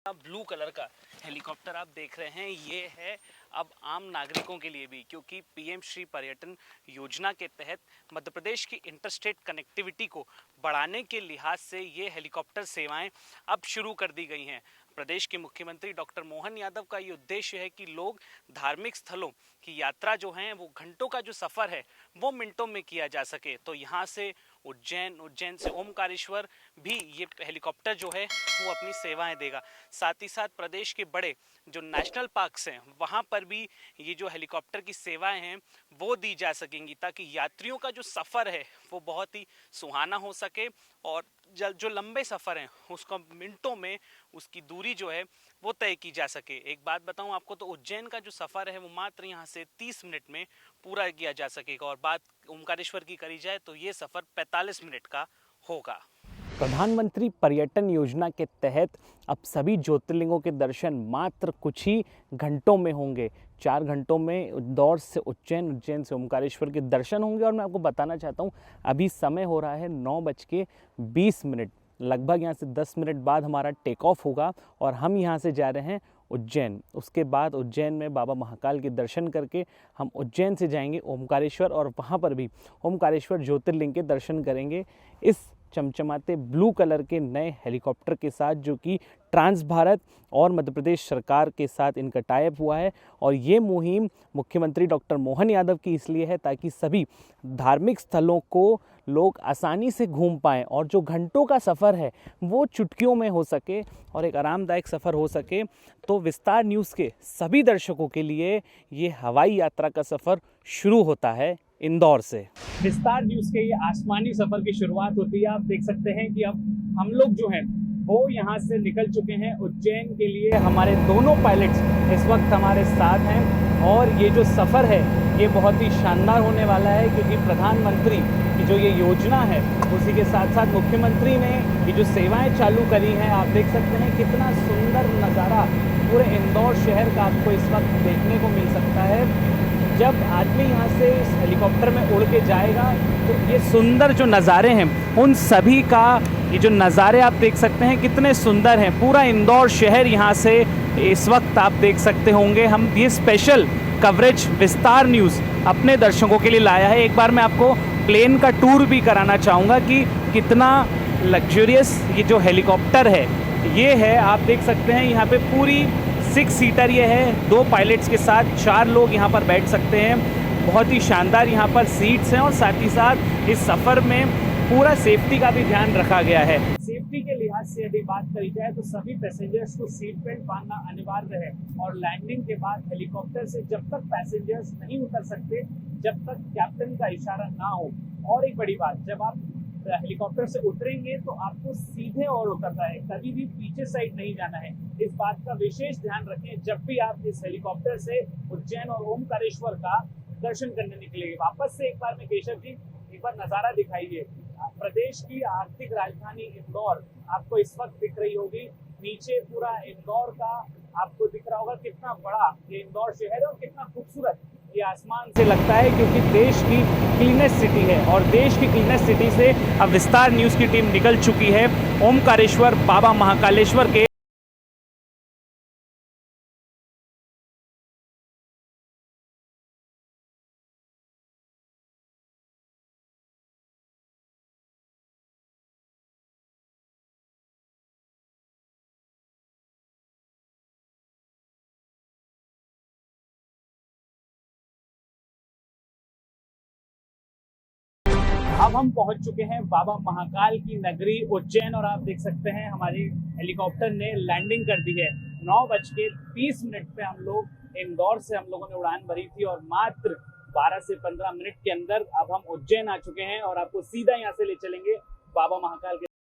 Blue colour का helicopter आप देख रहे हैं, ये है अब आम नागरिकों के लिए भी, क्योंकि पीएम श्री पर्यटन योजना के तहत मध्य प्रदेश की इंटरस्टेट कनेक्टिविटी को बढ़ाने के लिहाज से ये हेलीकॉप्टर सेवाएं अब शुरू कर दी गई हैं। प्रदेश के मुख्यमंत्री डॉक्टर मोहन यादव का ये उद्देश्य है कि लोग धार्मिक स्थलों की यात्रा जो है वो घंटों का जो सफ़र है वो मिनटों में किया जा सके। तो यहाँ से उज्जैन से ओमकारेश्वर भी ये हेलीकॉप्टर जो है वो अपनी सेवाएं देगा। साथ ही साथ प्रदेश के बड़े जो नेशनल पार्क्स हैं वहाँ पर भी ये जो हेलीकॉप्टर की सेवाएं हैं वो दी जा सकेंगी, ताकि यात्रियों का जो सफ़र है वो बहुत ही सुहाना हो सके और जो लंबे सफ़र हैं उसको मिनटों में उसकी दूरी जो है वो तय की जा सके। एक बात बताऊं आपको, तो उज्जैन का जो सफ़र है वो मात्र यहाँ से 30 मिनट में पूरा किया जा सकेगा, और बात ओमकारेश्वर की करी जाए तो ये सफ़र 45 मिनट का होगा। प्रधानमंत्री पर्यटन योजना के तहत अब सभी ज्योतिर्लिंगों के दर्शन मात्र कुछ ही घंटों में होंगे। 4 घंटों में इंदौर से उज्जैन, उज्जैन से ओमकारेश्वर के दर्शन होंगे। और मैं आपको बताना चाहता हूँ, अभी समय हो रहा है 9:20। लगभग यहाँ से 10 मिनट बाद हमारा टेक ऑफ होगा और हम यहाँ से जा रहे हैं उज्जैन। उसके बाद उज्जैन में बाबा महाकाल के दर्शन करके हम उज्जैन से जाएंगे ओमकारेश्वर, और वहाँ पर भी ओमकारेश्वर ज्योतिर्लिंग के दर्शन करेंगे इस चमचमाते ब्लू कलर के नए हेलीकॉप्टर के साथ, जो कि ट्रांस भारत और मध्य प्रदेश सरकार के साथ इनका टाई अप हुआ है। और ये मुहिम मुख्यमंत्री डॉक्टर मोहन यादव की इसलिए है ताकि सभी धार्मिक स्थलों को लोग आसानी से घूम पाएँ और जो घंटों का सफ़र है वो चुटकियों में हो सके और एक आरामदायक सफ़र हो सके। तो विस्तार न्यूज़ के सभी दर्शकों के लिए ये हवाई यात्रा का सफ़र शुरू होता है इंदौर से। विस्तार न्यूज़ के ये आसमानी सफर की शुरुआत होती है। आप देख सकते हैं कि अब हम लोग जो हैं वो यहाँ से निकल चुके हैं उज्जैन के लिए। हमारे दोनों पायलट्स इस वक्त हमारे साथ हैं और ये जो सफ़र है ये बहुत ही शानदार होने वाला है, क्योंकि प्रधानमंत्री की जो ये योजना है उसी के साथ साथ मुख्यमंत्री ने ये जो सेवाएं चालू करी हैं। आप देख सकते हैं कितना सुंदर नज़ारा पूरे इंदौर शहर का आपको इस वक्त देखने को मिल सकता है। जब आदमी यहाँ से इस हेलीकॉप्टर में उड़ के जाएगा तो ये सुंदर जो नज़ारे हैं उन सभी का, ये जो नज़ारे आप देख सकते हैं कितने सुंदर हैं। पूरा इंदौर शहर यहाँ से इस वक्त आप देख सकते होंगे। हम ये स्पेशल कवरेज विस्तार न्यूज़ अपने दर्शकों के लिए लाया है। एक बार मैं आपको प्लेन का टूर भी कराना चाहूँगा कि कितना लग्जरियस ये जो हेलीकॉप्टर है ये है। आप देख सकते हैं यहाँ पे पूरी 6 सीटर ये है, 2 पायलट्स के साथ 4 लोग यहाँ पर बैठ सकते हैं। बहुत ही शानदार यहाँ पर सीट्स हैं और साथ ही साथ इस सफ़र में पूरा सेफ्टी का भी ध्यान रखा गया है। सेफ्टी के लिहाज से यदि बात करी जाए तो सभी पैसेंजर्स को सीट बेल्ट बांधना अनिवार्य है, और लैंडिंग के बाद हेलीकॉप्टर से जब तक पैसेंजर्स नहीं उतर सकते जब तक कैप्टन का इशारा ना हो। और एक बड़ी बात, जब आप हेलीकॉप्टर से उतरेंगे तो आपको सीधे और उतरना है, कभी भी पीछे साइड नहीं जाना है। इस बात का विशेष ध्यान रखें जब भी आप इस हेलीकॉप्टर से उज्जैन और ओमकारेश्वर का दर्शन करने निकलेंगे। वापस से एक बार में केशव जी एक बार नज़ारा दिखाइए। प्रदेश की आर्थिक राजधानी इंदौर आपको इस वक्त दिख रही होगी। नीचे पूरा इंदौर का आपको दिख रहा होगा कितना बड़ा ये इंदौर शहर है और कितना खूबसूरत ये आसमान से लगता है, क्योंकि देश की क्लीनेस्ट सिटी है। और देश की क्लीनेस्ट सिटी से अब विस्तार न्यूज़ की टीम निकल चुकी है ओमकारेश्वर बाबा महाकालेश्वर के अब हम पहुंच चुके हैं बाबा महाकाल की नगरी उज्जैन, और आप देख सकते हैं हमारी हेलीकॉप्टर ने लैंडिंग कर दी है। 9:30 पे हम लोग इंदौर से हम लोगों ने उड़ान भरी थी और मात्र 12 से 15 मिनट के अंदर अब हम उज्जैन आ चुके हैं और आपको सीधा यहाँ से ले चलेंगे बाबा महाकाल के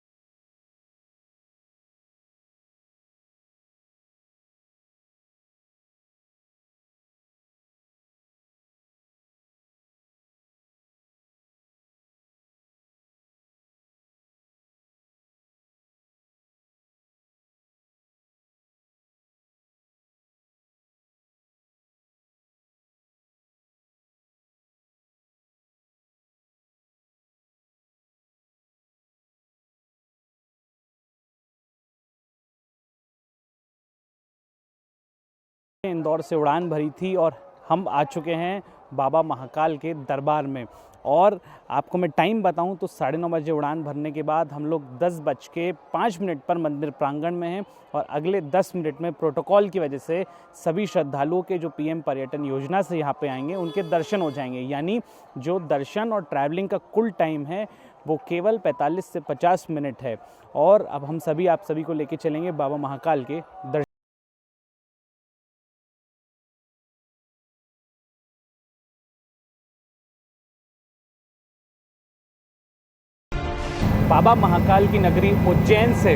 इंदौर से उड़ान भरी थी और हम आ चुके हैं बाबा महाकाल के दरबार में। और आपको मैं टाइम बताऊं तो 9:30 बजे उड़ान भरने के बाद हम लोग 10:05 पर मंदिर प्रांगण में हैं और अगले 10 मिनट में प्रोटोकॉल की वजह से सभी श्रद्धालुओं के जो पीएम पर्यटन योजना से यहाँ पे आएंगे उनके दर्शन हो जाएंगे। यानी जो दर्शन और ट्रैवलिंग का कुल टाइम है वो केवल 45 से 50 मिनट है। और अब हम सभी आप सभी को लेके चलेंगे बाबा महाकाल के दर्शन। बाबा महाकाल की नगरी उज्जैन से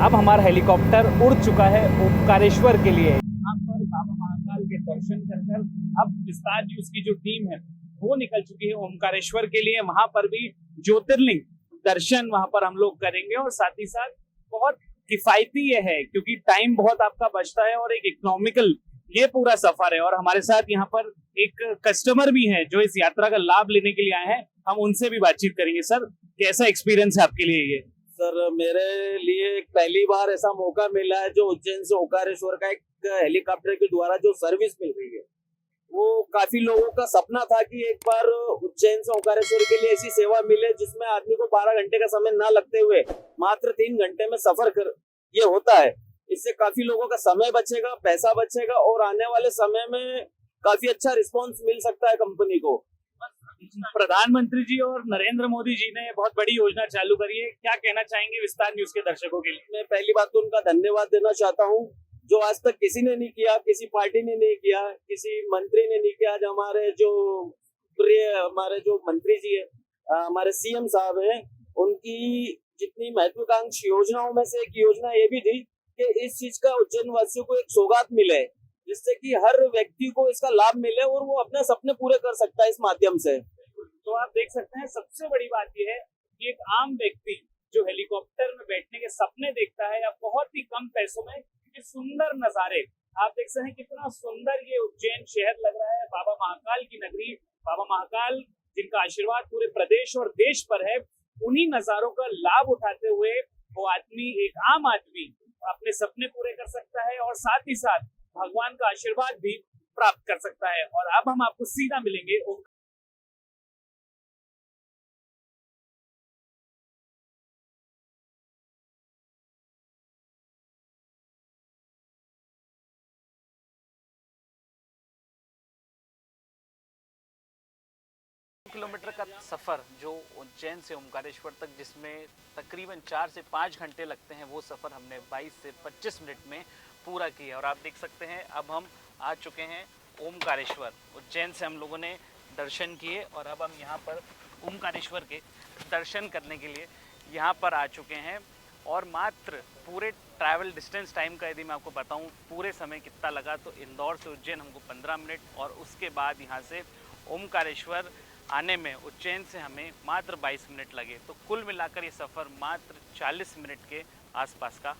अब हमारा हेलीकॉप्टर उड़ चुका है ओमकारेश्वर के लिए। यहाँ पर बाबा महाकाल के दर्शन कर अब विस्तार न्यूज की जो टीम है वो निकल चुकी है ओमकारेश्वर के लिए। वहां पर भी ज्योतिर्लिंग दर्शन वहां पर हम लोग करेंगे और साथ ही साथ बहुत किफायती ये है क्योंकि टाइम बहुत आपका बचता है और एक इकोनॉमिकल ये पूरा सफर है। और हमारे साथ यहाँ पर एक कस्टमर भी है जो इस यात्रा का लाभ लेने के लिए आए हैं, हम उनसे भी बातचीत करेंगे। सर, कैसा एक्सपीरियंस है आपके लिए ये? सर, मेरे लिए पहली बार ऐसा मौका मिला है जो उज्जैन से ओंकारेश्वर का एक हेलीकॉप्टर के द्वारा जो सर्विस मिल रही है वो काफी लोगों का सपना था कि एक बार उज्जैन से ओंकारेश्वर के लिए ऐसी सेवा मिले जिसमें आदमी को 12 घंटे का समय ना लगते हुए मात्र 3 घंटे में सफर कर ये होता है। इससे काफी लोगों का समय बचेगा, पैसा बचेगा और आने वाले समय में काफी अच्छा रिस्पॉन्स मिल सकता है कंपनी को। प्रधानमंत्री जी और नरेंद्र मोदी जी ने बहुत बड़ी योजना चालू करी है, क्या कहना चाहेंगे विस्तार न्यूज के दर्शकों के लिए? मैं पहली बात तो उनका धन्यवाद देना चाहता हूँ जो आज तक किसी ने नहीं किया, किसी पार्टी ने नहीं किया, किसी मंत्री ने नहीं किया। आज हमारे जो मंत्री जी है, हमारे सीएम साहब हैं, उनकी जितनी महत्वाकांक्षी योजनाओं में से एक योजना ये भी थी कि इस चीज का उज्जैन वासियों को एक सौगात मिले जिससे कि हर व्यक्ति को इसका लाभ मिले और वो अपने सपने पूरे कर सकता है इस माध्यम से। तो आप देख सकते हैं सबसे बड़ी बात यह है कि एक आम व्यक्ति जो हेलीकॉप्टर में बैठने के सपने देखता है या बहुत ही कम पैसों में ये सुंदर नजारे आप देख सकते हैं, कितना सुंदर ये उज्जैन शहर लग रहा है। बाबा महाकाल की नगरी, बाबा महाकाल जिनका आशीर्वाद पूरे प्रदेश और देश पर है, उन्हीं नजारों का लाभ उठाते हुए वो आदमी, एक आम आदमी अपने सपने पूरे कर सकता है और साथ ही साथ भगवान का आशीर्वाद भी प्राप्त कर सकता है। और अब हम आपको सीधा मिलेंगे किलोमीटर का सफ़र जो उज्जैन से ओमकारेश्वर तक, जिसमें तकरीबन 4 से 5 घंटे लगते हैं, वो सफ़र हमने 22 से 25 मिनट में पूरा किया। और आप देख सकते हैं अब हम आ चुके हैं ओमकारेश्वर। उज्जैन से हम लोगों ने दर्शन किए और अब हम यहाँ पर ओमकारेश्वर के दर्शन करने के लिए यहाँ पर आ चुके हैं। और मात्र पूरे ट्रैवल डिस्टेंस टाइम का यदि मैं आपको बताऊँ पूरे समय कितना लगा, तो इंदौर से उज्जैन हमको 15 मिनट और उसके बाद यहाँ से ओमकारेश्वर आने में उज्जैन से हमें मात्र 22 मिनट लगे। तो कुल मिलाकर ये सफ़र मात्र 40 मिनट के आसपास का।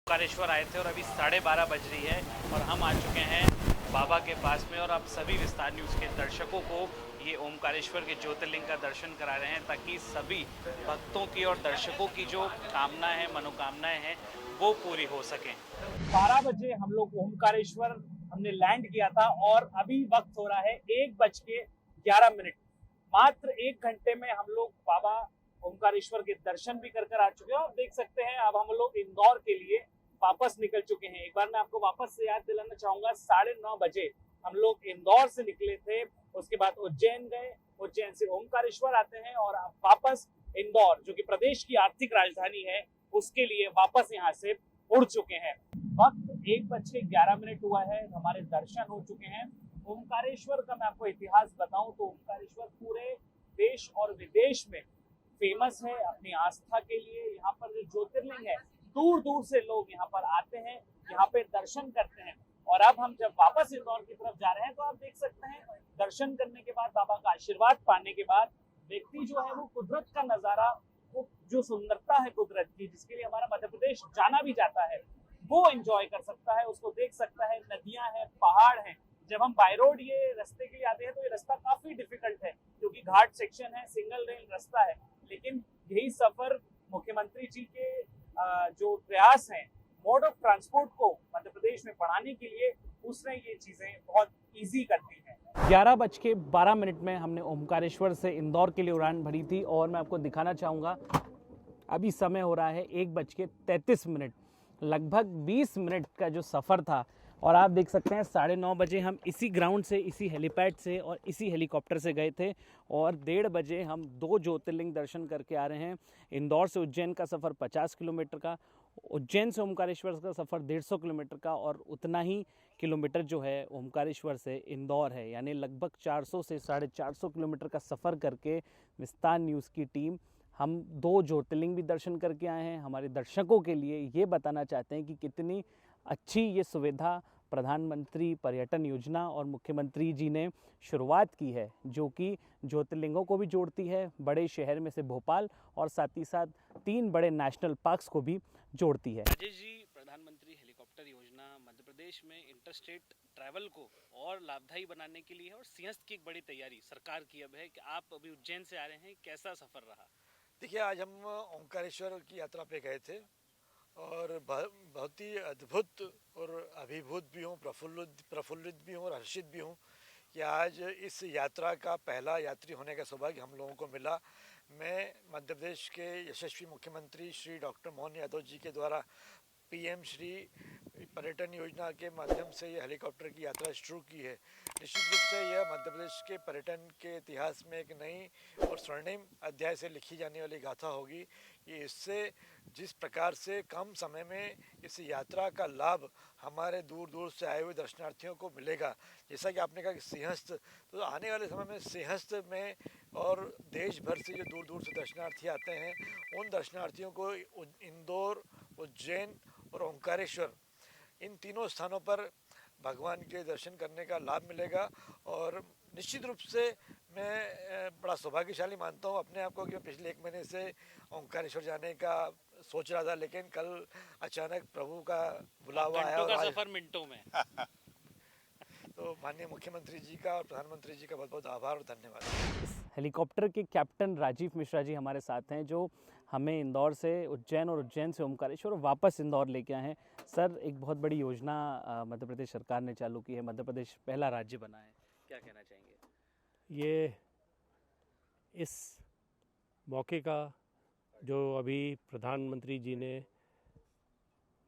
ओमकारेश्वर आए थे और अभी 12:30 बज रही है और हम आ चुके हैं बाबा के पास में। और आप सभी विस्तार न्यूज़ के दर्शकों को ये ओमकारेश्वर के ज्योतिर्लिंग का दर्शन करा रहे हैं ताकि सभी भक्तों की और दर्शकों की जो कामनाएं हैं, मनोकामनाएं हैं, वो पूरी हो सकें। 12 बजे हम लोग ओमकारेश्वर हमने लैंड किया था और अभी वक्त हो रहा है 1:11। मात्र 1 घंटे में हम लोग बाबा ओमकारेश्वर के दर्शन भी कर आ चुके हैं। आप देख सकते हैं अब हम लोग इंदौर के लिए वापस निकल चुके हैं। एक बार मैं आपको वापस से याद दिलाना चाहूंगा, 9:30 बजे हम लोग इंदौर से निकले थे, उसके बाद उज्जैन गए, उज्जैन से ओमकारेश्वर आते हैं और अब वापस इंदौर जो कि प्रदेश की आर्थिक राजधानी है उसके लिए वापस यहाँ से उड़ चुके हैं। वक्त 1:11 हुआ है, हमारे दर्शन हो चुके हैं। ओमकारेश्वर का मैं आपको इतिहास बताऊं तो ओमकारेश्वर पूरे देश और विदेश में फेमस है अपनी आस्था के लिए। यहाँ पर जो ज्योतिर्लिंग है, दूर दूर से लोग यहाँ पर आते हैं, यहाँ पे दर्शन करते हैं। और अब हम जब वापस इंदौर की तरफ जा रहे हैं तो आप देख सकते हैं दर्शन करने के बाद, बाबा का आशीर्वाद पाने के बाद व्यक्ति जो है वो कुदरत का नजारा, वो जो सुंदरता है कुदरत की, जिसके लिए हमारा मध्य प्रदेश जाना भी जाता है, वो एंजॉय कर सकता है, उसको देख सकता है। नदियां हैं, पहाड़ हैं। जब हम बाय रोड ये रास्ते के लिए आते हैं तो ये रास्ता काफी डिफिकल्ट है क्योंकि घाट सेक्शन है, सिंगल रेल रास्ता है, लेकिन यही सफर मुख्यमंत्री जी के जो प्रयास हैं मोड ऑफ ट्रांसपोर्ट को मध्य प्रदेश में बढ़ाने के लिए, उसने ये चीजें बहुत इजी कर दी हैं। 11:12 में हमने ओमकारेश्वर से इंदौर के लिए उड़ान भरी थी और मैं आपको दिखाना चाहूँगा अभी समय हो रहा है 1:33। लगभग 20 मिनट का जो सफ़र था और आप देख सकते हैं 9:30 बजे हम इसी ग्राउंड से, इसी हेलीपैड से और इसी हेलीकॉप्टर से गए थे और 1:30 बजे हम 2 ज्योतिर्लिंग दर्शन करके आ रहे हैं। इंदौर से उज्जैन का सफ़र 50 किलोमीटर का, उज्जैन से ओमकारेश्वर का सफ़र 150 किलोमीटर का और उतना ही किलोमीटर जो है ओमकारेश्वर से इंदौर है, यानी लगभग 400 से 450 किलोमीटर का सफ़र करके विस्तार न्यूज़ की टीम हम 2 ज्योतिर्लिंग भी दर्शन करके आए हैं। हमारे दर्शकों के लिए ये बताना चाहते हैं कि कितनी अच्छी ये सुविधा प्रधानमंत्री पर्यटन योजना और मुख्यमंत्री जी ने शुरुआत की है, जो कि ज्योतिर्लिंगों को भी जोड़ती है, बड़े शहर में से भोपाल, और साथ ही साथ 3 बड़े नेशनल पार्क्स को भी जोड़ती है। अजय जी, प्रधानमंत्री हेलीकॉप्टर योजना मध्य प्रदेश में इंटरस्टेट ट्रैवल को और लाभदायी बनाने के लिए है और सिंहस्थ की एक बड़ी तैयारी सरकार की अब है कि आप अभी उज्जैन से आ रहे हैं, कैसा सफ़र रहा? देखिए, आज हम ओमकारेश्वर की यात्रा पे गए थे और बहुत ही अद्भुत और अभिभूत भी हूँ, प्रफुल्लित भी हूँ और हर्षित भी हूँ कि आज इस यात्रा का पहला यात्री होने का सौभाग्य हम लोगों को मिला। मैं मध्य प्रदेश के यशस्वी मुख्यमंत्री श्री डॉक्टर मोहन यादव जी के द्वारा पीएम श्री पर्यटन योजना के माध्यम से ये हेलीकॉप्टर की यात्रा शुरू की है। निश्चित रूप से यह मध्य प्रदेश के पर्यटन के इतिहास में एक नई और स्वर्णिम अध्याय से लिखी जाने वाली गाथा होगी कि इससे जिस प्रकार से कम समय में इस यात्रा का लाभ हमारे दूर दूर से आए हुए दर्शनार्थियों को मिलेगा। जैसा कि आपने कहा कि सिंहस्थ, तो आने वाले समय में सिंहस्थ में और देश भर से जो दूर दूर से दर्शनार्थी आते हैं, उन दर्शनार्थियों को इंदौर, उज्जैन और ओमकारेश्वर, इन तीनों स्थानों पर भगवान के दर्शन करने का लाभ मिलेगा। और निश्चित रूप से मैं बड़ा सौभाग्यशाली मानता हूँ अपने आप को कि पिछले 1 महीने से ओमकारेश्वर जाने का सोच रहा था, लेकिन कल अचानक प्रभु का बुलावा आया और आज सफर मिनटों में तो माननीय मुख्यमंत्री जी का और प्रधानमंत्री जी का बहुत बहुत आभार और धन्यवाद। इस हेलीकॉप्टर के कैप्टन राजीव मिश्रा जी हमारे साथ हैं, जो हमें इंदौर से उज्जैन और उज्जैन से ओमकारेश्वर वापस इंदौर लेके आए हैं। सर, एक बहुत बड़ी योजना मध्य प्रदेश सरकार ने चालू की है, मध्य प्रदेश पहला राज्य बना है, क्या कहना चाहेंगे? ये इस मौके का जो अभी प्रधानमंत्री जी ने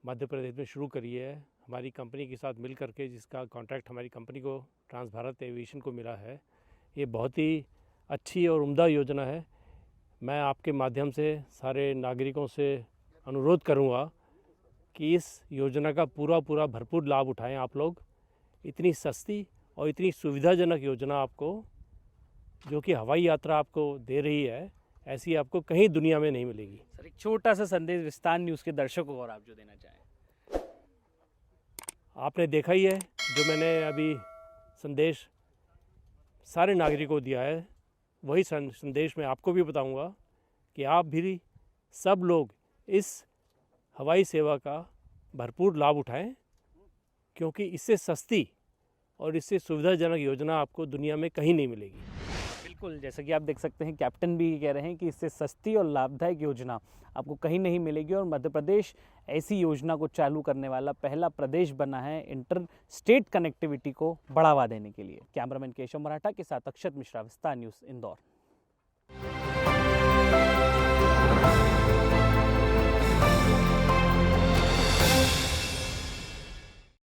मध्य प्रदेश में शुरू करी है, हमारी कंपनी के साथ मिल करके, जिसका कॉन्ट्रैक्ट हमारी कंपनी को ट्रांस भारत एविएशन को मिला है, ये बहुत ही अच्छी और उम्दा योजना है। मैं आपके माध्यम से सारे नागरिकों से अनुरोध करूंगा कि इस योजना का पूरा भरपूर लाभ उठाएं आप लोग। इतनी सस्ती और इतनी सुविधाजनक योजना आपको, जो कि हवाई यात्रा आपको दे रही है, ऐसी आपको कहीं दुनिया में नहीं मिलेगी। सर, एक छोटा सा संदेश विस्तार न्यूज़ के दर्शकों को और आप जो देना चाहें। आपने देखा ही है जो मैंने अभी संदेश सारे नागरिकों को दिया है, वही संदेश मैं आपको भी बताऊंगा कि आप भी सब लोग इस हवाई सेवा का भरपूर लाभ उठाएं, क्योंकि इससे सस्ती और इससे सुविधाजनक योजना आपको दुनिया में कहीं नहीं मिलेगी। बिल्कुल, जैसा कि आप देख सकते हैं कैप्टन भी कह रहे हैं कि इससे सस्ती और लाभदायक योजना आपको कहीं नहीं मिलेगी और मध्य प्रदेश ऐसी योजना को चालू करने वाला पहला प्रदेश बना है इंटर स्टेट कनेक्टिविटी को बढ़ावा देने के लिए। कैमरामैन केशव मराठा के साथ अक्षत मिश्रा, विस्तार न्यूज़, इंदौर।